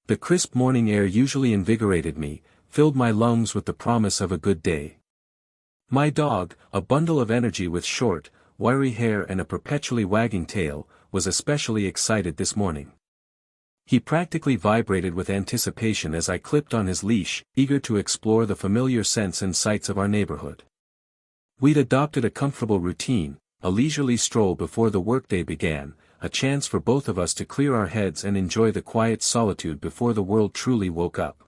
The crisp morning air usually invigorated me, filled my lungs with the promise of a good day. My dog, a bundle of energy with short, wiry hair and a perpetually wagging tail, was especially excited this morning. He practically vibrated with anticipation as I clipped on his leash, eager to explore the familiar scents and sights of our neighborhood. We'd adopted a comfortable routine, a leisurely stroll before the workday began, a chance for both of us to clear our heads and enjoy the quiet solitude before the world truly woke up.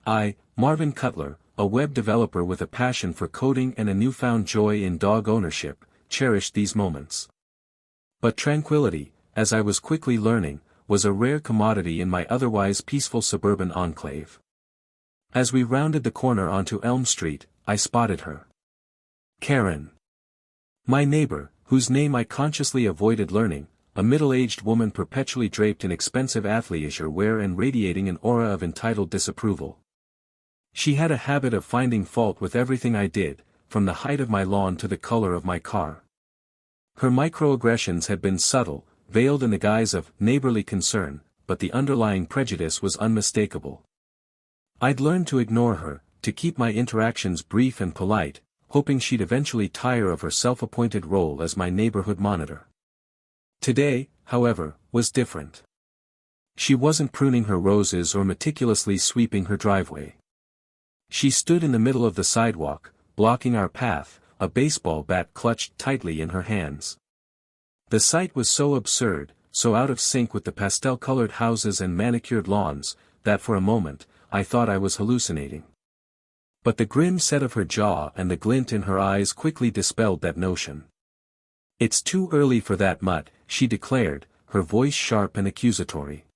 I, Marvin Cutler, a web developer with a passion for coding and a newfound joy in dog ownership, cherished these moments. But tranquility, as I was quickly learning, was a rare commodity in my otherwise peaceful suburban enclave. As we rounded the corner onto Elm Street, I spotted her. Karen. My neighbor, whose name I consciously avoided learning, a middle-aged woman perpetually draped in expensive athleisure wear and radiating an aura of entitled disapproval. She had a habit of finding fault with everything I did, from the height of my lawn to the color of my car. Her microaggressions had been subtle, veiled in the guise of neighborly concern, but the underlying prejudice was unmistakable. I'd learned to ignore her, to keep my interactions brief and polite, hoping she'd eventually tire of her self-appointed role as my neighborhood monitor. Today, however, was different. She wasn't pruning her roses or meticulously sweeping her driveway. She stood in the middle of the sidewalk, blocking our path, a baseball bat clutched tightly in her hands. The sight was so absurd, so out of sync with the pastel-colored houses and manicured lawns, that for a moment, I thought I was hallucinating. But the grim set of her jaw and the glint in her eyes quickly dispelled that notion. "It's too early for that mutt," she declared, her voice sharp and accusatory.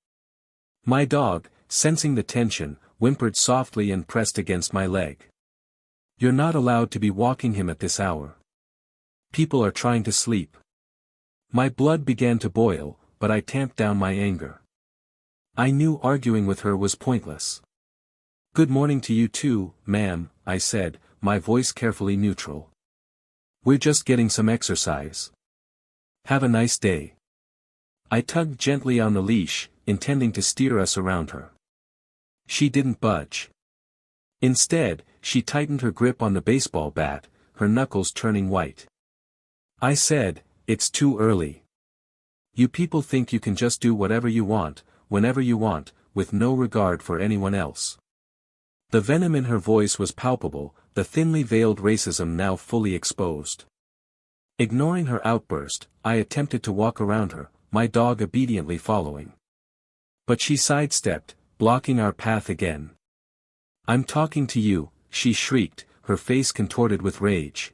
My dog, sensing the tension, whimpered softly and pressed against my leg. "You're not allowed to be walking him at this hour. People are trying to sleep." My blood began to boil, but I tamped down my anger. I knew arguing with her was pointless. "Good morning to you too, ma'am," I said, my voice carefully neutral. "We're just getting some exercise. Have a nice day." I tugged gently on the leash, intending to steer us around her. She didn't budge. Instead, she tightened her grip on the baseball bat, her knuckles turning white. I said, "It's too early. You people think you can just do whatever you want, whenever you want, with no regard for anyone else." The venom in her voice was palpable, the thinly veiled racism now fully exposed. Ignoring her outburst, I attempted to walk around her, my dog obediently following. But she sidestepped, blocking our path again. "I'm talking to you," she shrieked, her face contorted with rage.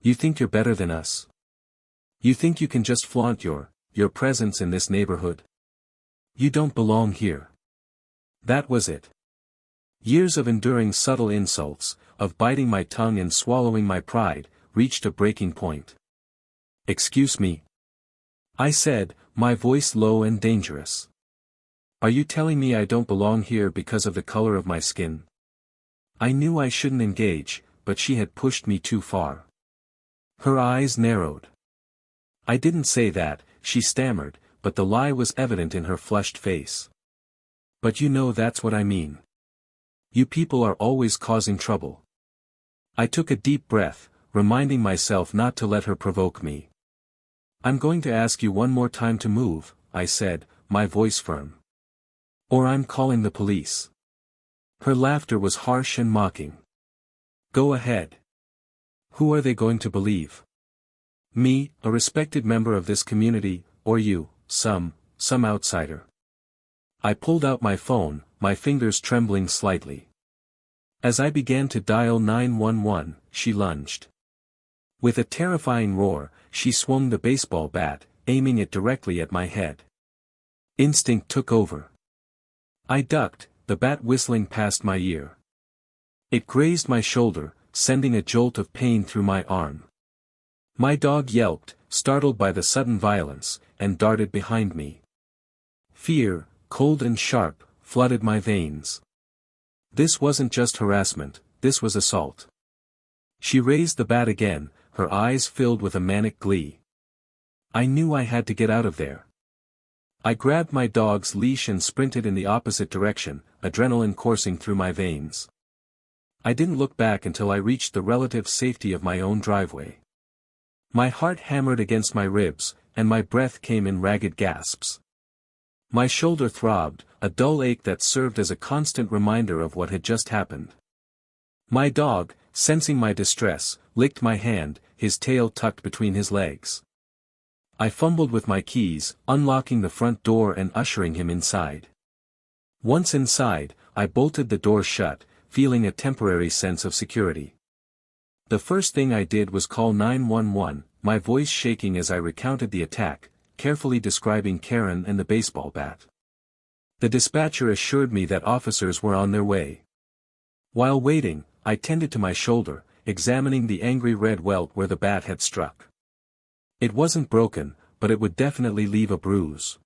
"You think you're better than us? You think you can just flaunt your presence in this neighborhood? You don't belong here." That was it. Years of enduring subtle insults, of biting my tongue and swallowing my pride, reached a breaking point. "Excuse me," I said, my voice low and dangerous. "Are you telling me I don't belong here because of the color of my skin?" I knew I shouldn't engage, but she had pushed me too far. Her eyes narrowed. "I didn't say that," she stammered, but the lie was evident in her flushed face. "But you know that's what I mean. You people are always causing trouble." I took a deep breath, reminding myself not to let her provoke me. "I'm going to ask you one more time to move," I said, my voice firm. "Or I'm calling the police." Her laughter was harsh and mocking. "Go ahead. Who are they going to believe? Me, a respected member of this community, or you, some outsider?" I pulled out my phone, my fingers trembling slightly. As I began to dial 911, she lunged. With a terrifying roar, she swung the baseball bat, aiming it directly at my head. Instinct took over. I ducked, the bat whistling past my ear. It grazed my shoulder, sending a jolt of pain through my arm. My dog yelped, startled by the sudden violence, and darted behind me. Fear, cold and sharp, flooded my veins. This wasn't just harassment, this was assault. She raised the bat again, her eyes filled with a manic glee. I knew I had to get out of there. I grabbed my dog's leash and sprinted in the opposite direction, adrenaline coursing through my veins. I didn't look back until I reached the relative safety of my own driveway. My heart hammered against my ribs, and my breath came in ragged gasps. My shoulder throbbed, a dull ache that served as a constant reminder of what had just happened. My dog, sensing my distress, licked my hand, his tail tucked between his legs. I fumbled with my keys, unlocking the front door and ushering him inside. Once inside, I bolted the door shut, feeling a temporary sense of security. The first thing I did was call 911, my voice shaking as I recounted the attack, carefully describing Karen and the baseball bat. The dispatcher assured me that officers were on their way. While waiting, I tended to my shoulder, examining the angry red welt where the bat had struck. It wasn't broken, but it would definitely leave a bruise.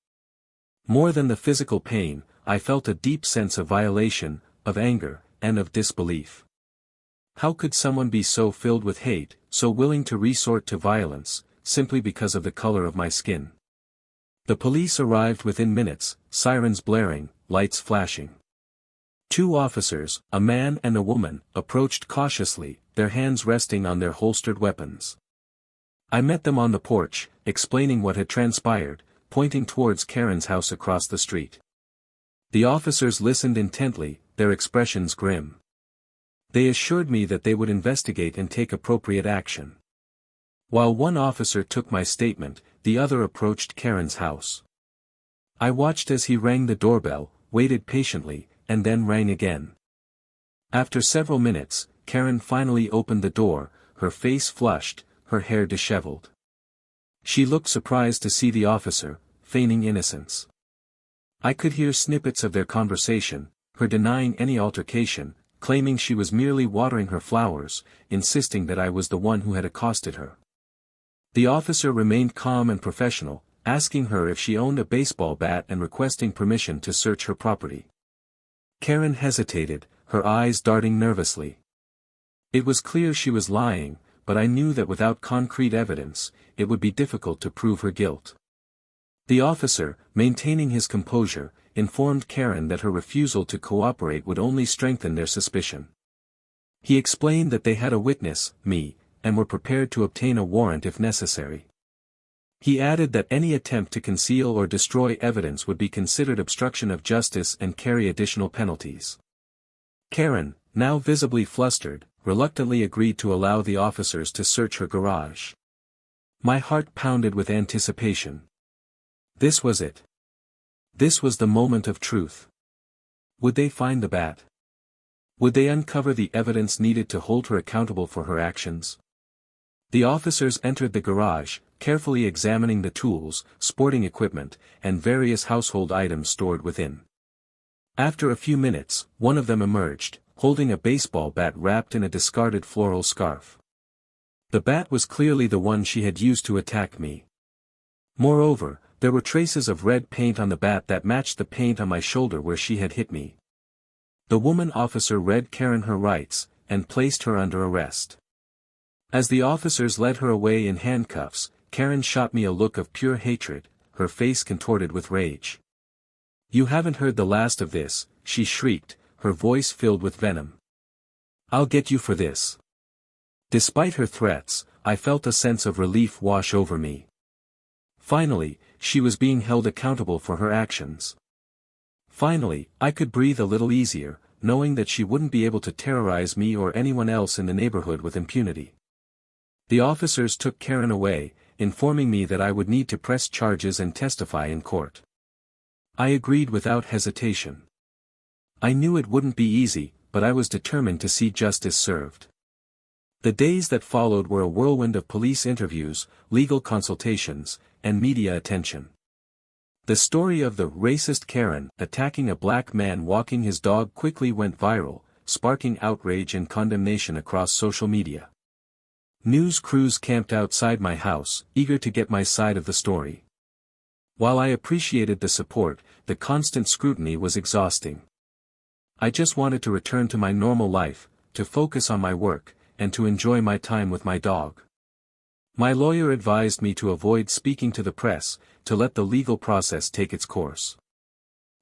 More than the physical pain, I felt a deep sense of violation, of anger, and of disbelief. How could someone be so filled with hate, so willing to resort to violence, simply because of the color of my skin? The police arrived within minutes, sirens blaring, lights flashing. 2 officers, a man and a woman, approached cautiously, their hands resting on their holstered weapons. I met them on the porch, explaining what had transpired, pointing towards Karen's house across the street. The officers listened intently, their expressions grim. They assured me that they would investigate and take appropriate action. While one officer took my statement, the other approached Karen's house. I watched as he rang the doorbell, waited patiently, and then rang again. After several minutes, Karen finally opened the door, her face flushed, her hair disheveled. She looked surprised to see the officer, feigning innocence. I could hear snippets of their conversation, her denying any altercation, claiming she was merely watering her flowers, insisting that I was the one who had accosted her. The officer remained calm and professional, asking her if she owned a baseball bat and requesting permission to search her property. Karen hesitated, her eyes darting nervously. It was clear she was lying, but I knew that without concrete evidence, it would be difficult to prove her guilt. The officer, maintaining his composure, informed Karen that her refusal to cooperate would only strengthen their suspicion. He explained that they had a witness, me, and were prepared to obtain a warrant if necessary. He added that any attempt to conceal or destroy evidence would be considered obstruction of justice and carry additional penalties. Karen, now visibly flustered, reluctantly agreed to allow the officers to search her garage. My heart pounded with anticipation. This was it. This was the moment of truth. Would they find the bat? Would they uncover the evidence needed to hold her accountable for her actions? The officers entered the garage, carefully examining the tools, sporting equipment, and various household items stored within. After a few minutes, one of them emerged, holding a baseball bat wrapped in a discarded floral scarf. The bat was clearly the one she had used to attack me. Moreover, there were traces of red paint on the bat that matched the paint on my shoulder where she had hit me. The woman officer read Karen her rights, and placed her under arrest. As the officers led her away in handcuffs, Karen shot me a look of pure hatred, her face contorted with rage. "You haven't heard the last of this," she shrieked, her voice filled with venom. "I'll get you for this." Despite her threats, I felt a sense of relief wash over me. Finally, she was being held accountable for her actions. Finally, I could breathe a little easier, knowing that she wouldn't be able to terrorize me or anyone else in the neighborhood with impunity. The officers took Karen away, informing me that I would need to press charges and testify in court. I agreed without hesitation. I knew it wouldn't be easy, but I was determined to see justice served. The days that followed were a whirlwind of police interviews, legal consultations, and media attention. The story of the racist Karen attacking a black man walking his dog quickly went viral, sparking outrage and condemnation across social media. News crews camped outside my house, eager to get my side of the story. While I appreciated the support, the constant scrutiny was exhausting. I just wanted to return to my normal life, to focus on my work, and to enjoy my time with my dog. My lawyer advised me to avoid speaking to the press, to let the legal process take its course.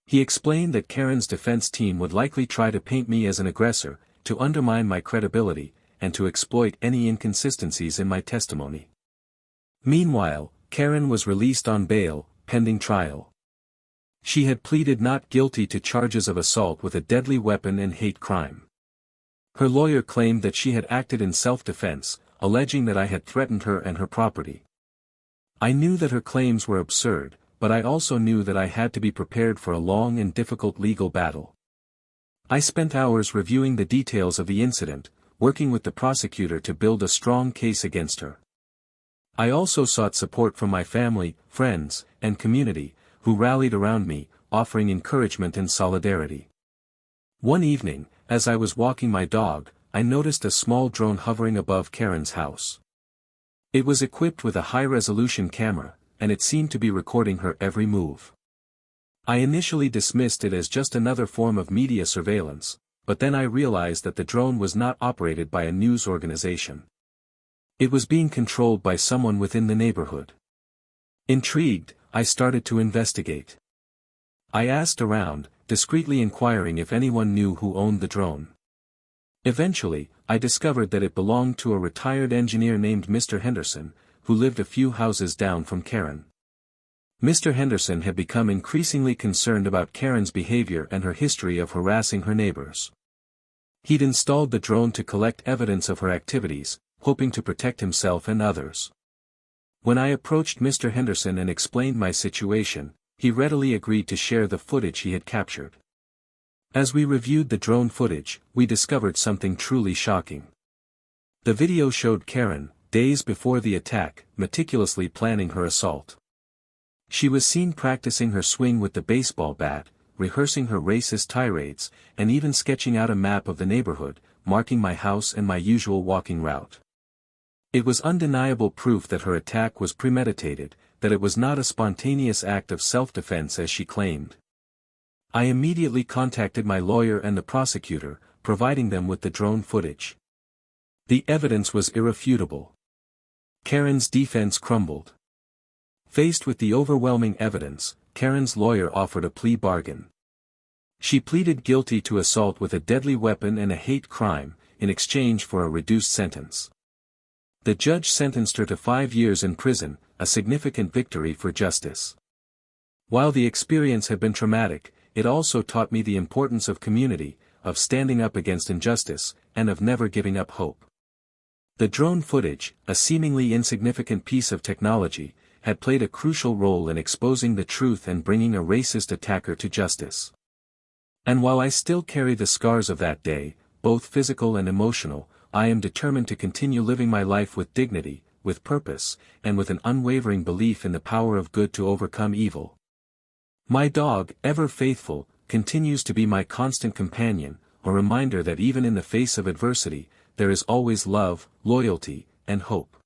He explained that Karen's defense team would likely try to paint me as an aggressor, to undermine my credibility, and to exploit any inconsistencies in my testimony. Meanwhile, Karen was released on bail, pending trial. She had pleaded not guilty to charges of assault with a deadly weapon and hate crime. Her lawyer claimed that she had acted in self-defense, alleging that I had threatened her and her property. I knew that her claims were absurd, but I also knew that I had to be prepared for a long and difficult legal battle. I spent hours reviewing the details of the incident, working with the prosecutor to build a strong case against her. I also sought support from my family, friends, and community, who rallied around me, offering encouragement and solidarity. One evening, as I was walking my dog, I noticed a small drone hovering above Karen's house. It was equipped with a high-resolution camera, and it seemed to be recording her every move. I initially dismissed it as just another form of media surveillance, but then I realized that the drone was not operated by a news organization. It was being controlled by someone within the neighborhood. Intrigued, I started to investigate. I asked around, discreetly inquiring if anyone knew who owned the drone. Eventually, I discovered that it belonged to a retired engineer named Mr. Henderson, who lived a few houses down from Karen. Mr. Henderson had become increasingly concerned about Karen's behavior and her history of harassing her neighbors. He'd installed the drone to collect evidence of her activities, hoping to protect himself and others. When I approached Mr. Henderson and explained my situation, he readily agreed to share the footage he had captured. As we reviewed the drone footage, we discovered something truly shocking. The video showed Karen, days before the attack, meticulously planning her assault. She was seen practicing her swing with the baseball bat, rehearsing her racist tirades, and even sketching out a map of the neighborhood, marking my house and my usual walking route. It was undeniable proof that her attack was premeditated, that it was not a spontaneous act of self-defense as she claimed. I immediately contacted my lawyer and the prosecutor, providing them with the drone footage. The evidence was irrefutable. Karen's defense crumbled. Faced with the overwhelming evidence, Karen's lawyer offered a plea bargain. She pleaded guilty to assault with a deadly weapon and a hate crime, in exchange for a reduced sentence. The judge sentenced her to 5 years in prison, a significant victory for justice. While the experience had been traumatic, it also taught me the importance of community, of standing up against injustice, and of never giving up hope. The drone footage, a seemingly insignificant piece of technology, had played a crucial role in exposing the truth and bringing a racist attacker to justice. And while I still carry the scars of that day, both physical and emotional, I am determined to continue living my life with dignity, with purpose, and with an unwavering belief in the power of good to overcome evil. My dog, ever faithful, continues to be my constant companion, a reminder that even in the face of adversity, there is always love, loyalty, and hope.